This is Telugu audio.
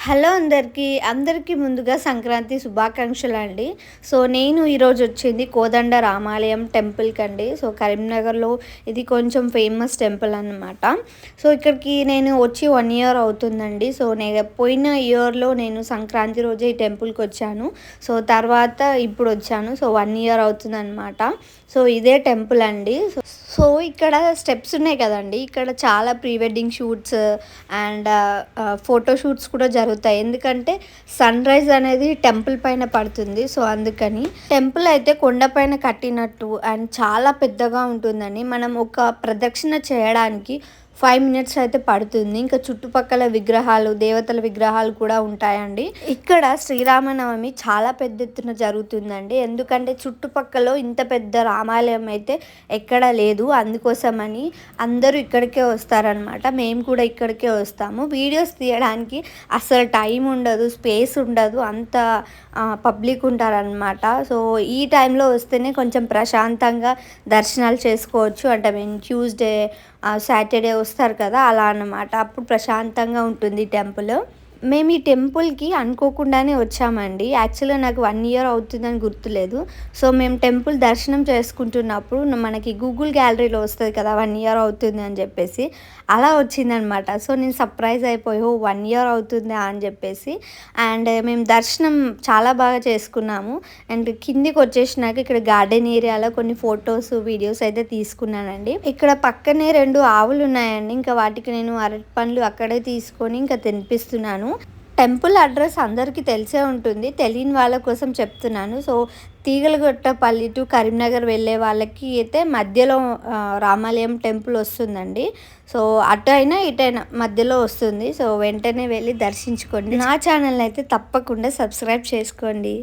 హలో అందరికీ ముందుగా సంక్రాంతి శుభాకాంక్షలండి. సో, నేను ఈరోజు వచ్చింది కోదండ రామాలయం టెంపుల్‌కండి. సో, కరీంనగర్‌లో ఇది కొంచెం ఫేమస్ టెంపుల్ అనమాట. సో, ఇక్కడికి నేను వచ్చి 1 ఇయర్ అవుతుందండి. సో, పోయిన ఇయర్‌లో నేను సంక్రాంతి రోజే ఈ టెంపుల్‌కొచ్చాను. సో, తర్వాత ఇప్పుడొచ్చాను. సో, 1 ఇయర్ అవుతుందనమాట. సో, ఇదే టెంపుల్ అండి. ఇక్కడ స్టెప్స్ ఉన్నాయి కదండీ! ఇక్కడ చాలా pre wedding shoots and photo shoots కూడా జరుగుతాయి. ఎందుకంటే సన్‌రైజ్ అనేది టెంపుల్ పైన పడుతుంది. సో, అందుకని. టెంపుల్ అయితే కొండపైన కట్టినట్టు అండ్ చాలా పెద్దగా ఉంటుందండి. మనం ఒక ప్రదక్షిణ చేయడానికి 5 మినిట్స్ అయితే పడుతుంది. ఇంకా చుట్టుపక్కల విగ్రహాలు, దేవతల విగ్రహాలు కూడా ఉంటాయండి. ఇక్కడ శ్రీరామనవమి చాలా పెద్ద ఎత్తున జరుగుతుందండి. ఎందుకంటే చుట్టుపక్కల ఇంత పెద్ద రామాలయం అయితే ఎక్కడా లేదు. అందుకోసమని అందరూ ఇక్కడికే వస్తారనమాట. మేము కూడా ఇక్కడికే వస్తాము. వీడియోస్ తీయడానికి అస్సలు టైం ఉండదు, స్పేస్ ఉండదు. అంత పబ్లిక్ ఉంటారనమాట. సో, ఈ టైంలో వస్తేనే కొంచెం ప్రశాంతంగా దర్శనాలు చేసుకోవచ్చు. అంటే ట్యూస్డే, సాటర్డే వస్తారు కదా! అలా అన్నమాట. అప్పుడు ప్రశాంతంగా ఉంటుంది టెంపుల్. మేము ఈ టెంపుల్‌కి అనుకోకుండానే వచ్చామండి. యాక్చువల్‌గా నాకు 1 ఇయర్ అవుతుందని గుర్తులేదు. సో, మేము టెంపుల్ దర్శనం చేసుకుంటున్నప్పుడు మనకి గూగుల్ గ్యాలరీలో వస్తది కదా! 1 ఇయర్ అవుతుంది అని చెప్పేసి. అలా వచ్చిందనమాట. సో, నేను సర్ప్రైజ్ అయిపోయి 1 ఇయర్ అవుతుందా అని చెప్పేసి. అండ్ మేము దర్శనం చాలా బాగా చేసుకున్నాము. అండ్ కిందికొచ్చేసినాక ఇక్కడ గార్డెన్ ఏరియాలో కొన్ని ఫోటోస్, వీడియోస్ అయితే తీసుకున్నానండి. ఇక్కడ పక్కనే 2 ఆవులున్నాయండి. ఇంకా వాటికి నేను అరటి పండ్లు అక్కడే తీసుకొని ఇంకా తినిపిస్తున్నాను. టెంపుల్ అడ్రస్ అందరికీ తెలిసే ఉంటుంది. తెలియని వాళ్ళ కోసం చెప్తున్నాను. సో, తీగలగొట్టపల్లి టు కరీంనగర్ వెళ్ళే వాళ్ళకి అయితే మధ్యలో రామాలయం టెంపుల్ వస్తుందండి. సో, అటైనా ఇటైనా మధ్యలో వస్తుంది. సో, వెంటనే వెళ్ళి దర్శించుకోండి. నా ఛానల్‌ని అయితే తప్పకుండా సబ్స్క్రైబ్ చేసుకోండి.